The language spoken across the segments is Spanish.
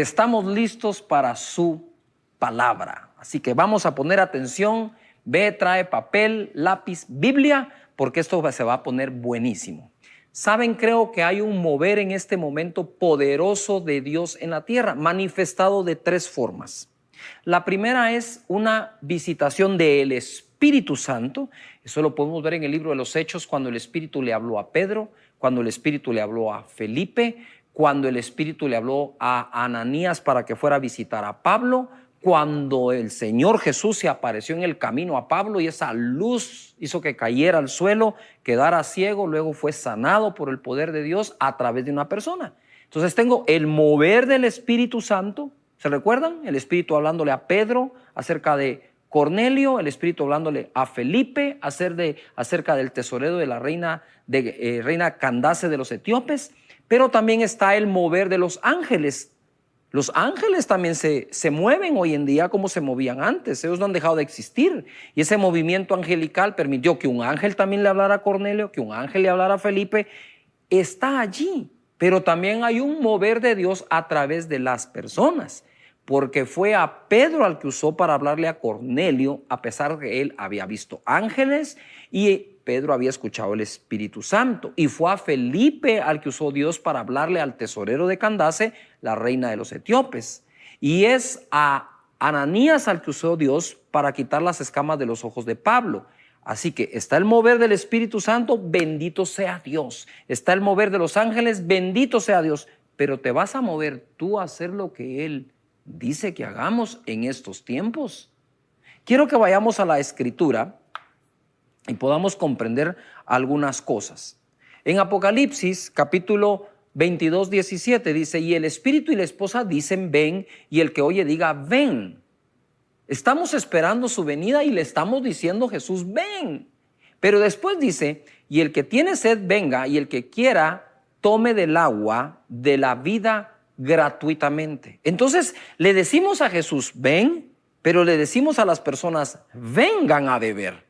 estamos listos para su palabra. Así que vamos a poner atención. Ve, trae papel, lápiz, Biblia, porque esto se va a poner buenísimo. Saben, creo que hay un mover en este momento poderoso de Dios en la tierra, manifestado de tres formas. La primera es una visitación del Espíritu Santo. Eso lo podemos ver en el libro de los Hechos, cuando el Espíritu le habló a Pedro, cuando el Espíritu le habló a Felipe, cuando el Espíritu le habló a Ananías para que fuera a visitar a Pablo, cuando el Señor Jesús se apareció en el camino a Pablo y esa luz hizo que cayera al suelo, quedara ciego, luego fue sanado por el poder de Dios a través de una persona. Entonces tengo el mover del Espíritu Santo. ¿Se recuerdan? El Espíritu hablándole a Pedro acerca de Cornelio, el Espíritu hablándole a Felipe acerca del tesorero de la reina Candace de los etíopes, pero también está el mover de los ángeles. Los ángeles también se mueven hoy en día como se movían antes. Ellos no han dejado de existir. Y ese movimiento angelical permitió que un ángel también le hablara a Cornelio, que un ángel le hablara a Felipe. Está allí. Pero también hay un mover de Dios a través de las personas. Porque fue a Pedro al que usó para hablarle a Cornelio, a pesar de que él había visto ángeles y Pedro había escuchado el Espíritu Santo. Y fue a Felipe al que usó Dios para hablarle al tesorero de Candace, la reina de los etíopes. Y es a Ananías al que usó Dios para quitar las escamas de los ojos de Pablo. Así que está el mover del Espíritu Santo, bendito sea Dios. Está el mover de los ángeles, bendito sea Dios. Pero te vas a mover tú a hacer lo que Él dice que hagamos en estos tiempos. Quiero que vayamos a la Escritura y podamos comprender algunas cosas. En Apocalipsis, capítulo 22, 17, dice: y el Espíritu y la esposa dicen ven, y el que oye diga ven. Estamos esperando su venida y le estamos diciendo Jesús ven. Pero después dice: y el que tiene sed venga, y el que quiera tome del agua de la vida gratuitamente. Entonces le decimos a Jesús ven, pero le decimos a las personas vengan a beber.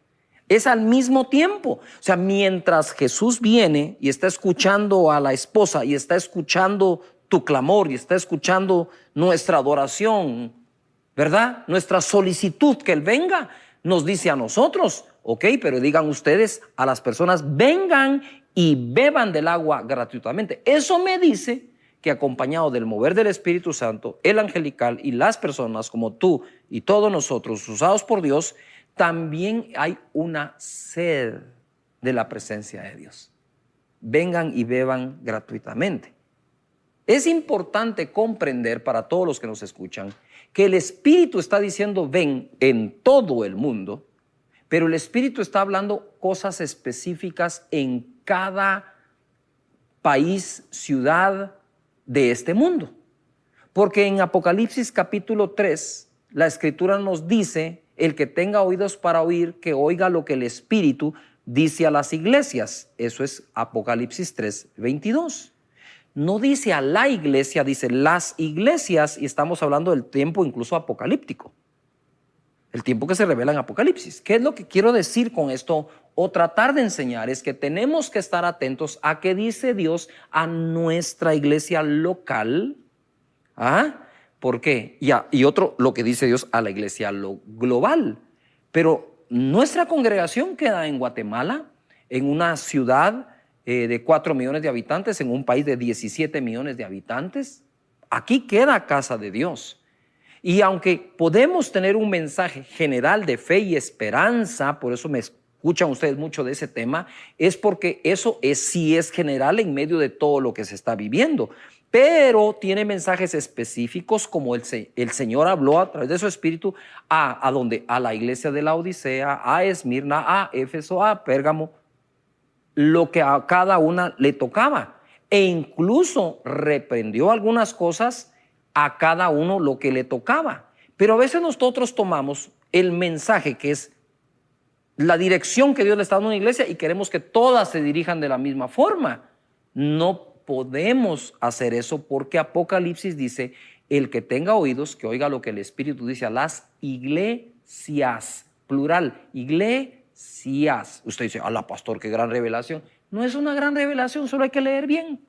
Es al mismo tiempo. O sea, mientras Jesús viene y está escuchando a la esposa y está escuchando tu clamor y está escuchando nuestra adoración, ¿verdad? Nuestra solicitud que Él venga, nos dice a nosotros, ok, pero digan ustedes a las personas vengan y beban del agua gratuitamente. Eso me dice que acompañado del mover del Espíritu Santo, el angelical y las personas como tú y todos nosotros usados por Dios, también hay una sed de la presencia de Dios. Vengan y beban gratuitamente. Es importante comprender para todos los que nos escuchan que el Espíritu está diciendo ven en todo el mundo, pero el Espíritu está hablando cosas específicas en cada país, ciudad de este mundo. Porque en Apocalipsis capítulo 3, la Escritura nos dice: el que tenga oídos para oír, que oiga lo que el Espíritu dice a las iglesias. Eso es Apocalipsis 3, 22. No dice a la iglesia, dice las iglesias, y estamos hablando del tiempo incluso apocalíptico. El tiempo que se revela en Apocalipsis. ¿Qué es lo que quiero decir con esto o tratar de enseñar? Es que tenemos que estar atentos a qué dice Dios a nuestra iglesia local. ¿Por qué? Y otro, lo que dice Dios a la iglesia global. Pero nuestra congregación queda en Guatemala, en una ciudad de 4 millones de habitantes, en un país de 17 millones de habitantes. Aquí queda casa de Dios. Y aunque podemos tener un mensaje general de fe y esperanza, por eso me escuchan ustedes mucho de ese tema, es porque eso sí es general en medio de todo lo que se está viviendo. Pero tiene mensajes específicos como el Señor habló a través de su Espíritu a la iglesia de la Odisea, a Esmirna, a Éfeso, a Pérgamo, lo que a cada una le tocaba. E incluso reprendió algunas cosas a cada uno lo que le tocaba. Pero a veces nosotros tomamos el mensaje que es la dirección que Dios le está dando a una iglesia y queremos que todas se dirijan de la misma forma. No podemos hacer eso porque Apocalipsis dice: el que tenga oídos, que oiga lo que el Espíritu dice a las iglesias, plural, iglesias. Usted dice: ala, pastor, qué gran revelación. No es una gran revelación, solo hay que leer bien.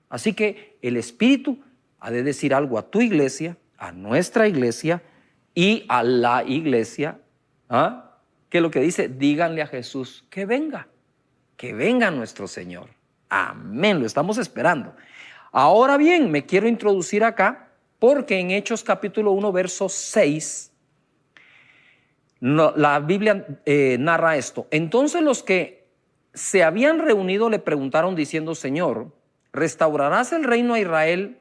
Así que el Espíritu ha de decir algo a tu iglesia, a nuestra iglesia y a la iglesia. ¿Ah? ¿Qué es lo que dice? Díganle a Jesús que venga nuestro Señor. Amén, lo estamos esperando. Ahora bien, me quiero introducir acá porque en Hechos capítulo 1, verso 6, la Biblia narra esto. Entonces los que se habían reunido le preguntaron diciendo: Señor, ¿restaurarás el reino a Israel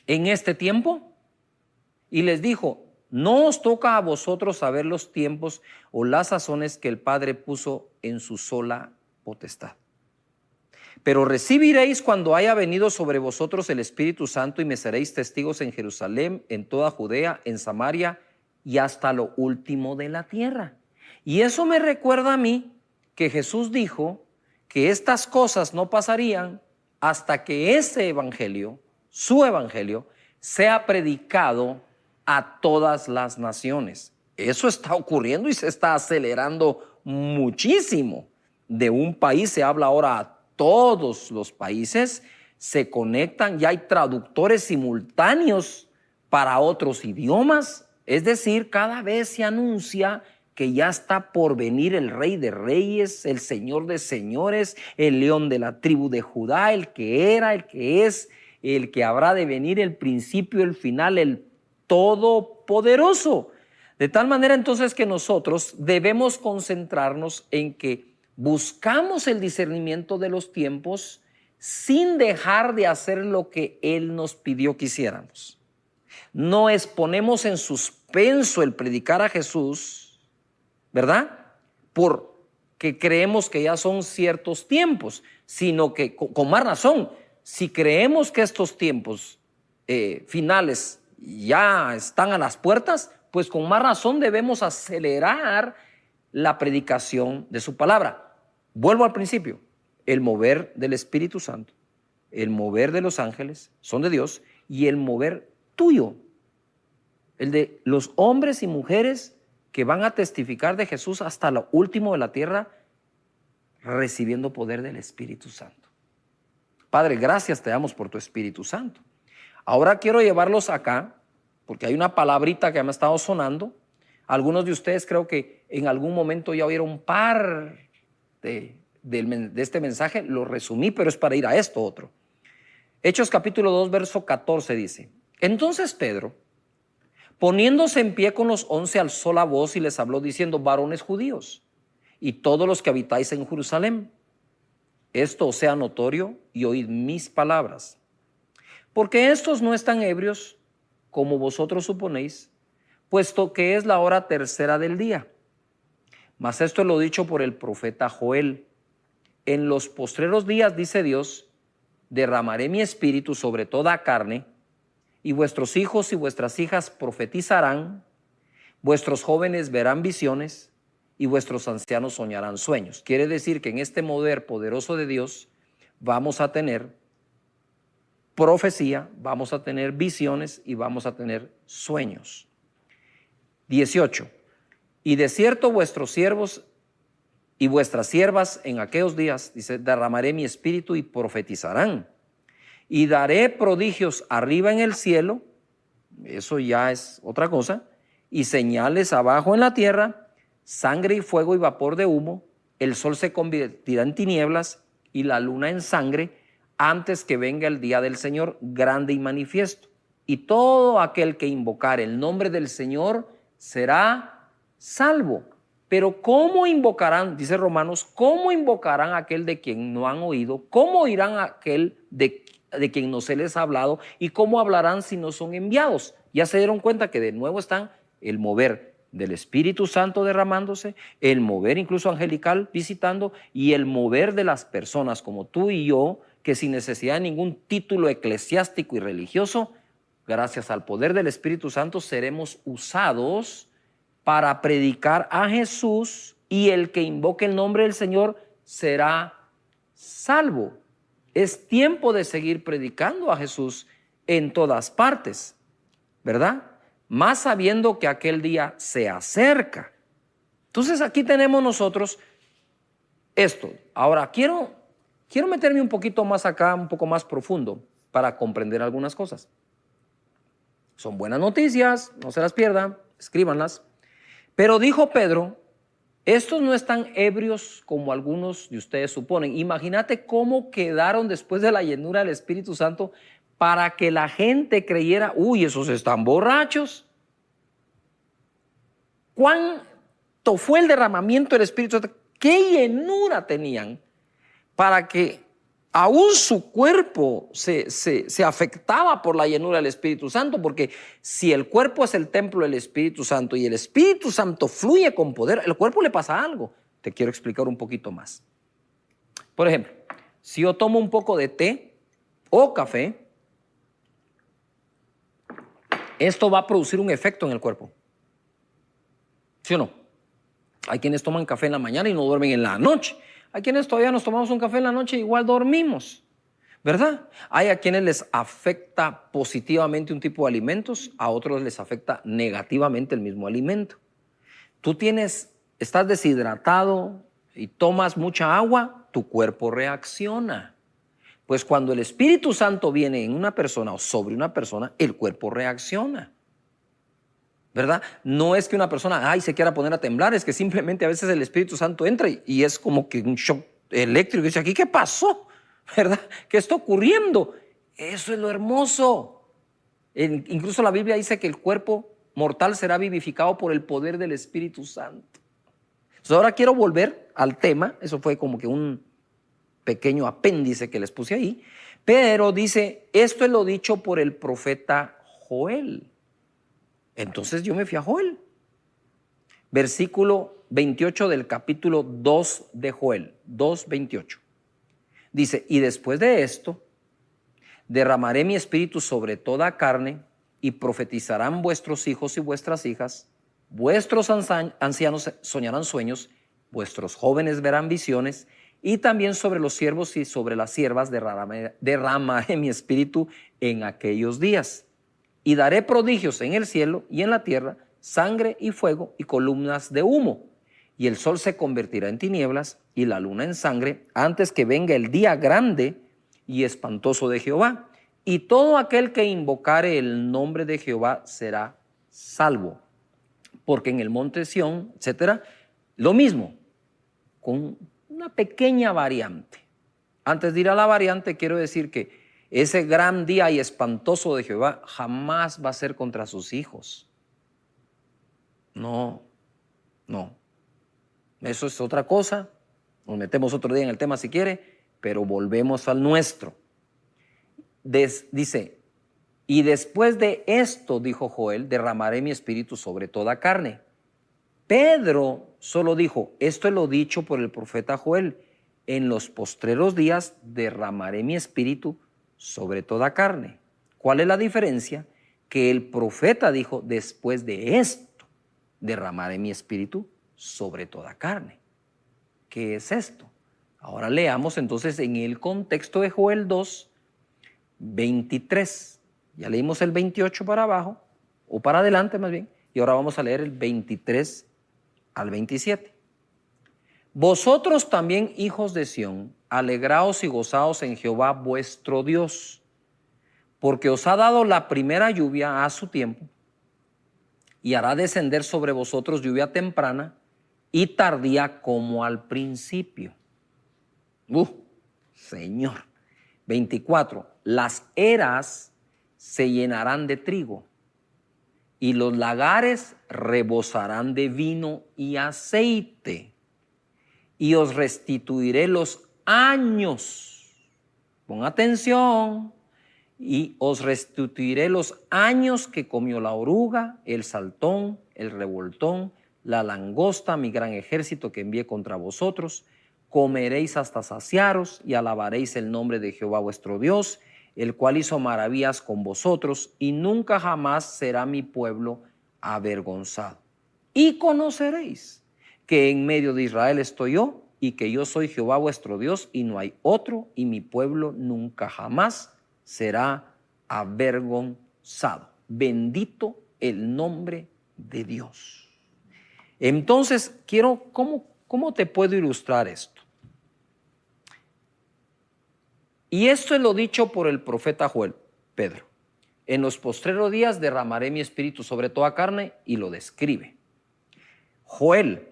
en este tiempo? Y les dijo: no os toca a vosotros saber los tiempos o las sazones que el Padre puso en su sola potestad. Pero recibiréis cuando haya venido sobre vosotros el Espíritu Santo y me seréis testigos en Jerusalén, en toda Judea, en Samaria y hasta lo último de la tierra. Y eso me recuerda a mí que Jesús dijo que estas cosas no pasarían hasta que ese evangelio, su evangelio, sea predicado a todas las naciones. Eso está ocurriendo y se está acelerando muchísimo. De un país se habla ahora a todos los países, se conectan, ya hay traductores simultáneos para otros idiomas. Es decir, cada vez se anuncia que ya está por venir el Rey de Reyes, el Señor de Señores, el León de la tribu de Judá, el que era, el que es, el que habrá de venir, el principio, el final, el Todopoderoso. De tal manera entonces que nosotros debemos concentrarnos en que buscamos el discernimiento de los tiempos sin dejar de hacer lo que Él nos pidió que hiciéramos. No exponemos en suspenso el predicar a Jesús, ¿verdad? Porque creemos que ya son ciertos tiempos, sino que con más razón, si creemos que estos tiempos finales ya están a las puertas, pues con más razón debemos acelerar la predicación de su palabra. Vuelvo al principio, el mover del Espíritu Santo, el mover de los ángeles son de Dios y el mover tuyo, el de los hombres y mujeres que van a testificar de Jesús hasta lo último de la tierra, recibiendo poder del Espíritu Santo. Padre, gracias te damos por tu Espíritu Santo. Ahora quiero llevarlos acá, porque hay una palabrita que me ha estado sonando. Algunos de ustedes creo que en algún momento ya oyeron un par de este mensaje, lo resumí, pero es para ir a esto otro. Hechos capítulo 2, verso 14 dice: entonces Pedro, poniéndose en pie con los 11, alzó la voz y les habló diciendo: varones judíos y todos los que habitáis en Jerusalén, esto os sea notorio y oíd mis palabras. Porque estos no están ebrios, como vosotros suponéis, puesto que es la hora tercera del día. Mas esto es lo dicho por el profeta Joel. En los postreros días, dice Dios, derramaré mi espíritu sobre toda carne, y vuestros hijos y vuestras hijas profetizarán, vuestros jóvenes verán visiones, y vuestros ancianos soñarán sueños. Quiere decir que en este mover poderoso de Dios vamos a tener profecía, vamos a tener visiones y vamos a tener sueños. 18. Y de cierto vuestros siervos y vuestras siervas en aquellos días, dice, derramaré mi espíritu y profetizarán. Y daré prodigios arriba en el cielo, eso ya es otra cosa, y señales abajo en la tierra, sangre y fuego y vapor de humo, el sol se convertirá en tinieblas y la luna en sangre, antes que venga el día del Señor grande y manifiesto. Y todo aquel que invocar el nombre del Señor será salvo. Pero ¿cómo invocarán? Dice Romanos, ¿cómo invocarán a aquel de quien no han oído? ¿Cómo oirán a aquel de quien no se les ha hablado? ¿Y cómo hablarán si no son enviados? Ya se dieron cuenta que de nuevo están el mover del Espíritu Santo derramándose, el mover incluso angelical visitando y el mover de las personas como tú y yo, que sin necesidad de ningún título eclesiástico y religioso, gracias al poder del Espíritu Santo seremos usados para predicar a Jesús, y el que invoque el nombre del Señor será salvo. Es tiempo de seguir predicando a Jesús en todas partes, ¿verdad? Más sabiendo que aquel día se acerca. Entonces aquí tenemos nosotros esto. Ahora quiero meterme un poquito más acá, un poco más profundo para comprender algunas cosas. Son buenas noticias, no se las pierdan, escríbanlas. Pero dijo Pedro, estos no están ebrios como algunos de ustedes suponen. Imagínate cómo quedaron después de la llenura del Espíritu Santo para que la gente creyera, uy, esos están borrachos. ¿Cuánto fue el derramamiento del Espíritu Santo? ¿Qué llenura tenían para que aún su cuerpo se afectaba por la llenura del Espíritu Santo? Porque si el cuerpo es el templo del Espíritu Santo y el Espíritu Santo fluye con poder, el cuerpo le pasa algo. Te quiero explicar un poquito más. Por ejemplo, si yo tomo un poco de té o café, esto va a producir un efecto en el cuerpo. ¿Sí o no? Hay quienes toman café en la mañana y no duermen en la noche. Hay quienes todavía nos tomamos un café en la noche y igual dormimos, ¿verdad? Hay a quienes les afecta positivamente un tipo de alimentos, a otros les afecta negativamente el mismo alimento. Tú estás deshidratado y tomas mucha agua, tu cuerpo reacciona. Pues cuando el Espíritu Santo viene en una persona o sobre una persona, el cuerpo reacciona, ¿verdad? No es que una persona, se quiera poner a temblar, es que simplemente a veces el Espíritu Santo entra y es como que un shock eléctrico. Y dice, ¿aquí qué pasó? ¿Verdad? ¿Qué está ocurriendo? Eso es lo hermoso. Incluso la Biblia dice que el cuerpo mortal será vivificado por el poder del Espíritu Santo. Entonces ahora quiero volver al tema. Eso fue como que un pequeño apéndice que les puse ahí. Pero dice, esto es lo dicho por el profeta Joel. Entonces yo me fui a Joel. Versículo 28 del capítulo 2 de Joel, 2:28. Dice, y después de esto, derramaré mi espíritu sobre toda carne y profetizarán vuestros hijos y vuestras hijas, vuestros ancianos soñarán sueños, vuestros jóvenes verán visiones, y también sobre los siervos y sobre las siervas derramaré mi espíritu en aquellos días. Y daré prodigios en el cielo y en la tierra, sangre y fuego y columnas de humo. Y el sol se convertirá en tinieblas y la luna en sangre antes que venga el día grande y espantoso de Jehová. Y todo aquel que invocare el nombre de Jehová será salvo. Porque en el monte Sión, etcétera, lo mismo, con una pequeña variante. Antes de ir a la variante, quiero decir que ese gran día y espantoso de Jehová jamás va a ser contra sus hijos. No. Eso es otra cosa. Nos metemos otro día en el tema si quiere, pero volvemos al nuestro. Dice, y después de esto, dijo Joel, derramaré mi espíritu sobre toda carne. Pedro solo dijo, esto es lo dicho por el profeta Joel, en los postreros días derramaré mi espíritu sobre toda carne. ¿Cuál es la diferencia? Que el profeta dijo, después de esto, derramaré mi espíritu sobre toda carne. ¿Qué es esto? Ahora leamos entonces en el contexto de Joel 2, 23. Ya leímos el 28 para abajo, o para adelante más bien, y ahora vamos a leer el 23 al 27. Vosotros también, hijos de Sión, alegraos y gozaos en Jehová vuestro Dios, porque os ha dado la primera lluvia a su tiempo, y hará descender sobre vosotros lluvia temprana y tardía como al principio. Señor. 24. Las eras se llenarán de trigo, y los lagares rebosarán de vino y aceite. Y os restituiré los años. Pon atención. Y os restituiré los años que comió la oruga, el saltón, el revoltón, la langosta, mi gran ejército que envié contra vosotros. Comeréis hasta saciaros y alabaréis el nombre de Jehová vuestro Dios, el cual hizo maravillas con vosotros, y nunca jamás será mi pueblo avergonzado. Y conoceréis que en medio de Israel estoy yo, y que yo soy Jehová vuestro Dios, y no hay otro, y mi pueblo nunca jamás será avergonzado. Bendito el nombre de Dios. Entonces, ¿cómo te puedo ilustrar esto? Y esto es lo dicho por el profeta Joel, Pedro. En los postreros días derramaré mi espíritu sobre toda carne, y lo describe. Joel,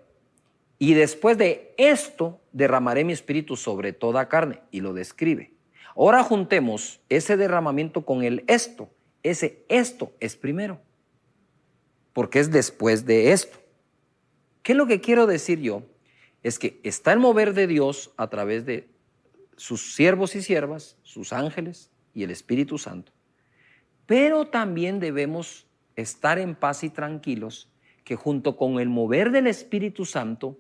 y después de esto derramaré mi espíritu sobre toda carne, y lo describe. Ahora juntemos ese derramamiento con el esto. Ese esto es primero, porque es después de esto. ¿Qué es lo que quiero decir yo? Es que está el mover de Dios a través de sus siervos y siervas, sus ángeles y el Espíritu Santo. Pero también debemos estar en paz y tranquilos que junto con el mover del Espíritu Santo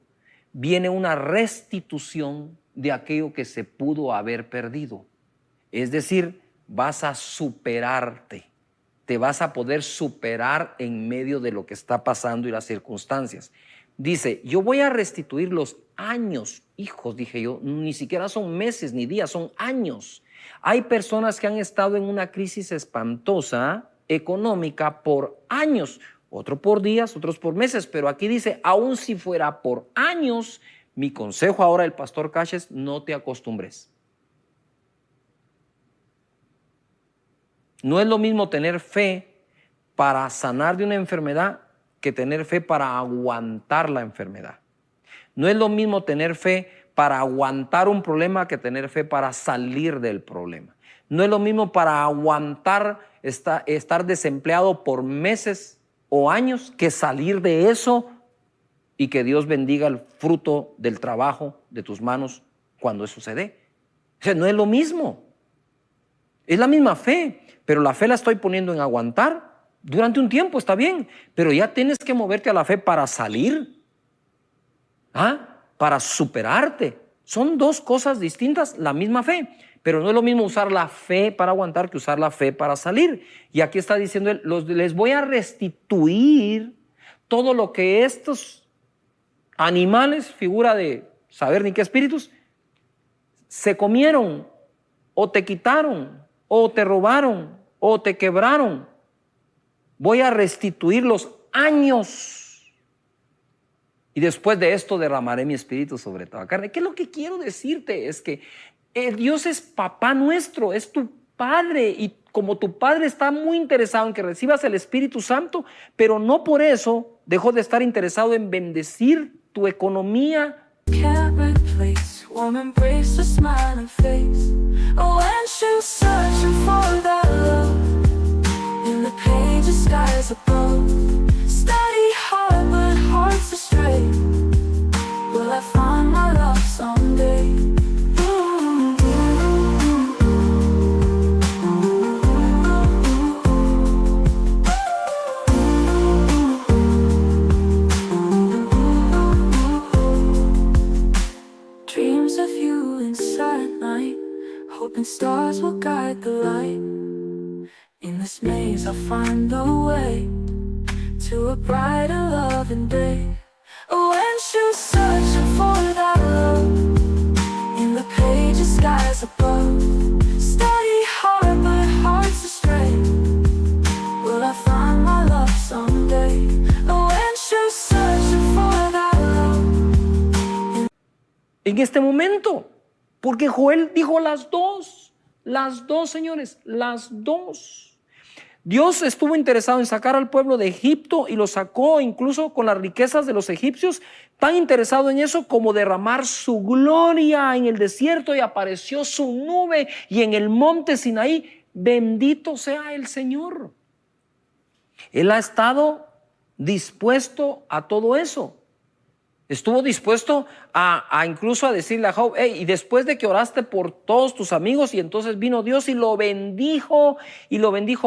viene una restitución de aquello que se pudo haber perdido. Es decir, vas a superarte, te vas a poder superar en medio de lo que está pasando y las circunstancias. Dice, yo voy a restituir los años. Hijos, dije yo, ni siquiera son meses ni días, son años. Hay personas que han estado en una crisis espantosa económica por años, otros por días, otros por meses, pero aquí dice, aun si fuera por años, mi consejo ahora del pastor Cash es, no te acostumbres. No es lo mismo tener fe para sanar de una enfermedad que tener fe para aguantar la enfermedad. No es lo mismo tener fe para aguantar un problema que tener fe para salir del problema. No es lo mismo para aguantar estar desempleado por meses o años que salir de eso y que Dios bendiga el fruto del trabajo de tus manos cuando eso se dé. O sea, no es lo mismo. Es la misma fe, pero la fe la estoy poniendo en aguantar. Durante un tiempo está bien, pero ya tienes que moverte a la fe para salir, para superarte. Son dos cosas distintas, la misma fe, pero no es lo mismo usar la fe para aguantar que usar la fe para salir. Y aquí está diciendo él, les voy a restituir todo lo que estos animales, figura de saber ni qué espíritus, se comieron o te quitaron o te robaron o te quebraron. Voy a restituir los años y después de esto derramaré mi espíritu sobre toda carne. ¿Qué es lo que quiero decirte? Es que Dios es papá nuestro, es tu Padre, y como tu Padre está muy interesado en que recibas el Espíritu Santo, pero no por eso dejó de estar interesado en bendecir tu economía. Can't replace warm embrace, a smiling face. Oh, and she was searching for that love in the pages, skies above. Study hard, but hearts astray. Will I find my love someday? Dreams of you inside night, hoping stars will guide the light. In this maze I'll find the way to a brighter loving day. Oh, and she was searching for that love in the pages, skies above. Study hard, but hearts astray. Will I find my love someday? Oh, and she was searching for that love. En este momento, porque Joel dijo las dos, señores, las dos. Dios estuvo interesado en sacar al pueblo de Egipto y lo sacó incluso con las riquezas de los egipcios, tan interesado en eso como derramar su gloria en el desierto, y apareció su nube y en el monte Sinaí. Bendito sea el Señor. Él ha estado dispuesto a todo eso. Estuvo dispuesto a incluso a decirle a Job, hey, y después de que oraste por todos tus amigos, y entonces vino Dios y lo bendijo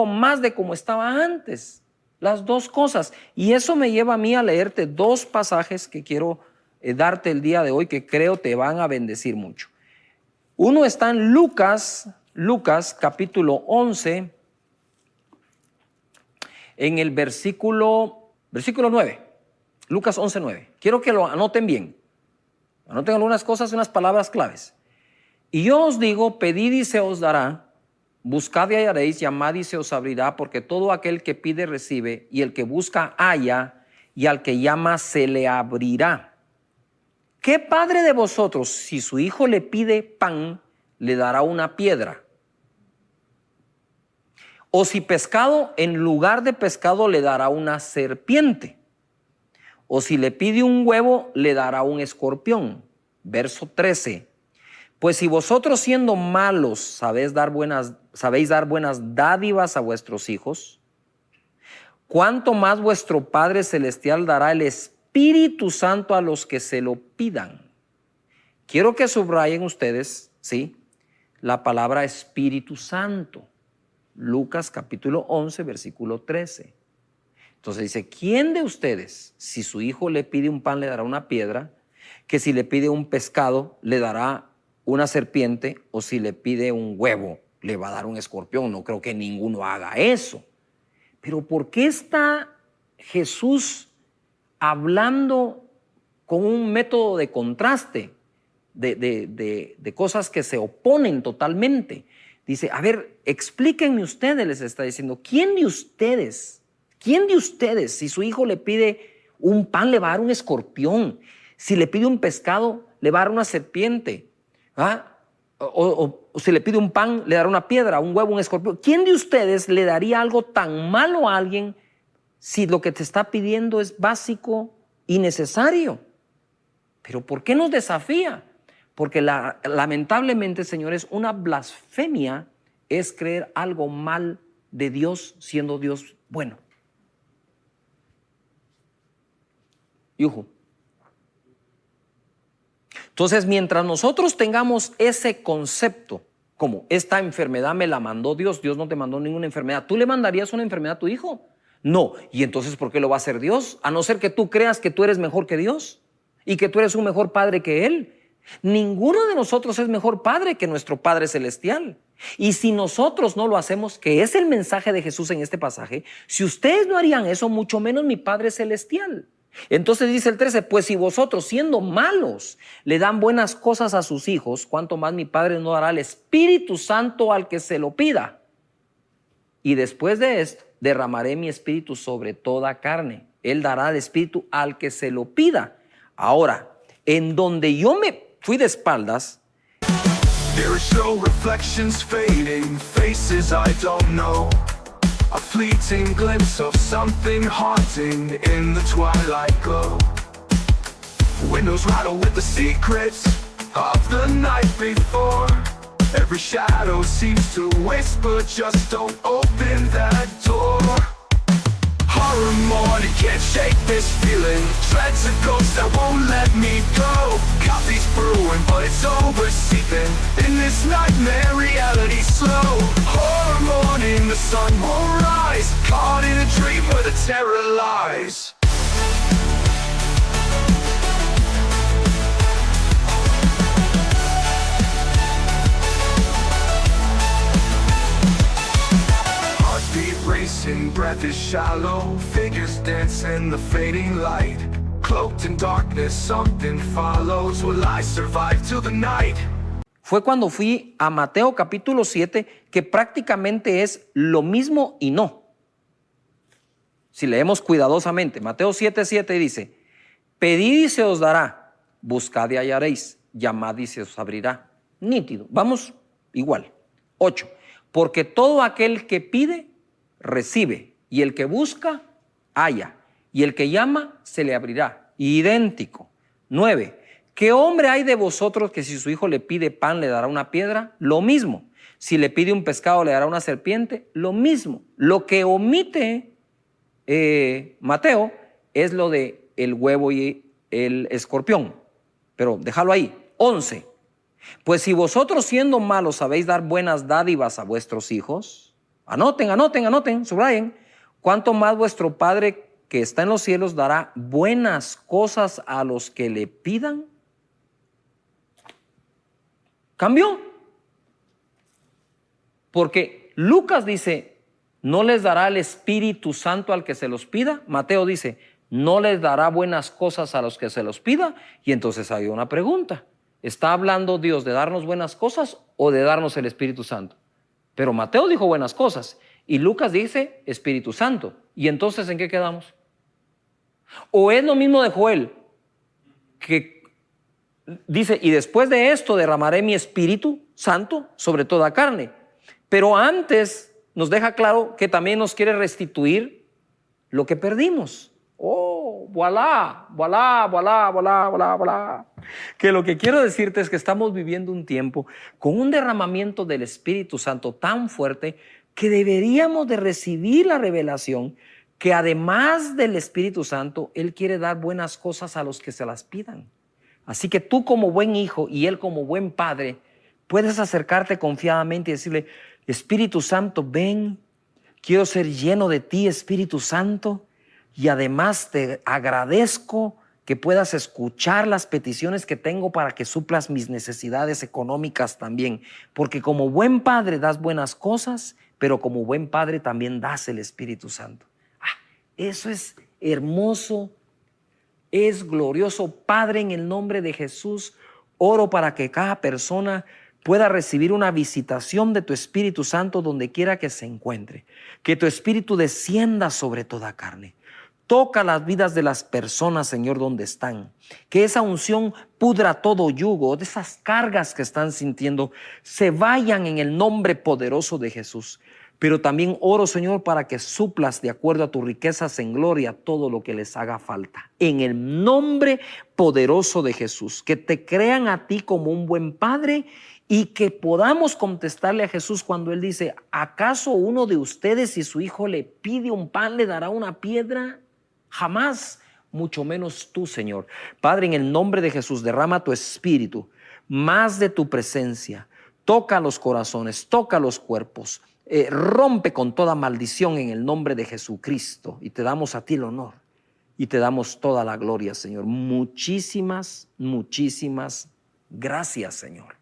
más de como estaba antes. Las dos cosas. Y eso me lleva a mí a leerte dos pasajes que quiero darte el día de hoy, que creo te van a bendecir mucho. Uno está en Lucas capítulo 11, en el versículo 9. Lucas 11:9. Quiero que lo anoten bien. Anoten algunas cosas, unas palabras claves. Y yo os digo, pedid y se os dará, buscad y hallaréis, llamad y se os abrirá, porque todo aquel que pide recibe, y el que busca halla, y al que llama se le abrirá. ¿Qué padre de vosotros, si su hijo le pide pan, le dará una piedra? O si pescado, en lugar de pescado le dará una serpiente. O si le pide un huevo, le dará un escorpión. Verso 13. Pues si vosotros siendo malos sabéis dar buenas dádivas a vuestros hijos, ¿cuánto más vuestro Padre Celestial dará el Espíritu Santo a los que se lo pidan? Quiero que subrayen ustedes, ¿sí?, la palabra Espíritu Santo. Lucas capítulo 11, versículo 13. Entonces dice, ¿quién de ustedes, si su hijo le pide un pan, le dará una piedra? Que si le pide un pescado, le dará una serpiente, o si le pide un huevo, le va a dar un escorpión. No creo que ninguno haga eso. Pero ¿por qué está Jesús hablando con un método de contraste, de cosas que se oponen totalmente? Dice, a ver, explíquenme ustedes, les está diciendo, ¿quién de ustedes, si su hijo le pide un pan, le va a dar un escorpión? Si le pide un pescado, le va a dar una serpiente. O si le pide un pan, le dará una piedra, un huevo, un escorpión. ¿Quién de ustedes le daría algo tan malo a alguien si lo que te está pidiendo es básico y necesario? Pero ¿por qué nos desafía? Porque lamentablemente, señores, una blasfemia es creer algo mal de Dios siendo Dios bueno. Yuhu. Entonces, mientras nosotros tengamos ese concepto, como esta enfermedad me la mandó Dios, Dios no te mandó ninguna enfermedad, ¿tú le mandarías una enfermedad a tu hijo? No. ¿Y entonces por qué lo va a hacer Dios? A no ser que tú creas que tú eres mejor que Dios y que tú eres un mejor padre que Él. Ninguno de nosotros es mejor padre que nuestro Padre Celestial. Y si nosotros no lo hacemos, que es el mensaje de Jesús en este pasaje, si ustedes no harían eso, mucho menos mi Padre Celestial. Entonces dice el 13, pues si vosotros siendo malos le dan buenas cosas a sus hijos, ¿cuánto más mi Padre no dará el Espíritu Santo al que se lo pida? Y después de esto derramaré mi Espíritu sobre toda carne. Él dará el Espíritu al que se lo pida. Ahora, en donde yo me fui de espaldas, there are slow reflections fading, faces I don't know. A fleeting glimpse of something haunting in the twilight glow. Windows rattle with the secrets of the night before. Every shadow seems to whisper, just don't open that door. Horror morning, can't shake this feeling. Dreads a ghost that won't let me go. Coffee's brewing, but it's over seeping. In this nightmare, reality slow. Horror morning, the sun won't rise. Caught in a dream where the terror lies. Racing, breath is shallow, figures dance in the fading light. Cloaked in darkness, something follows. Will I survive till the night? Fue cuando fui a Mateo capítulo 7, que prácticamente es lo mismo y no. Si leemos cuidadosamente, Mateo 7:7 dice, pedid y se os dará, buscad y hallaréis, llamad y se os abrirá. Nítido, vamos igual. 8, porque todo aquel que pide, recibe, y el que busca, halla, y el que llama, se le abrirá. Idéntico. 9. ¿Qué hombre hay de vosotros que si su hijo le pide pan, le dará una piedra? Lo mismo. Si le pide un pescado, le dará una serpiente. Lo mismo. Lo que omite Mateo es lo de el huevo y el escorpión. Pero déjalo ahí. 11. Pues si vosotros siendo malos sabéis dar buenas dádivas a vuestros hijos, anoten, subrayen. ¿Cuánto más vuestro Padre que está en los cielos dará buenas cosas a los que le pidan? ¿Cambió? Porque Lucas dice, no les dará el Espíritu Santo al que se los pida. Mateo dice, no les dará buenas cosas a los que se los pida. Y entonces hay una pregunta. ¿Está hablando Dios de darnos buenas cosas o de darnos el Espíritu Santo? Pero Mateo dijo buenas cosas y Lucas dice Espíritu Santo. ¿Y entonces en qué quedamos? ¿O es lo mismo de Joel, que dice, y después de esto derramaré mi Espíritu Santo sobre toda carne? Pero antes nos deja claro que también nos quiere restituir lo que perdimos. Oh, voilà, voilà, voilà, voilà, voilà, voilà. Que lo que quiero decirte es que estamos viviendo un tiempo con un derramamiento del Espíritu Santo tan fuerte que deberíamos de recibir la revelación que además del Espíritu Santo, Él quiere dar buenas cosas a los que se las pidan. Así que tú como buen hijo y Él como buen padre, puedes acercarte confiadamente y decirle, Espíritu Santo, ven, quiero ser lleno de ti, Espíritu Santo, y además te agradezco que puedas escuchar las peticiones que tengo para que suplas mis necesidades económicas también, porque como buen padre das buenas cosas, pero como buen padre también das el Espíritu Santo. Eso es hermoso, es glorioso. Padre, en el nombre de Jesús, oro para que cada persona pueda recibir una visitación de tu Espíritu Santo donde quiera que se encuentre. Que tu Espíritu descienda sobre toda carne. Toca las vidas de las personas, Señor, donde están. Que esa unción pudra todo yugo, de esas cargas que están sintiendo, se vayan en el nombre poderoso de Jesús. Pero también oro, Señor, para que suplas de acuerdo a tus riquezas en gloria todo lo que les haga falta. En el nombre poderoso de Jesús, que te crean a ti como un buen padre y que podamos contestarle a Jesús cuando Él dice, ¿acaso uno de ustedes si su hijo le pide un pan le dará una piedra? Jamás, mucho menos tú, Señor. Padre, en el nombre de Jesús, derrama tu Espíritu, más de tu presencia. Toca los corazones, toca los cuerpos. Rompe con toda maldición en el nombre de Jesucristo. Y te damos a ti el honor y te damos toda la gloria, Señor. Muchísimas, muchísimas gracias, Señor.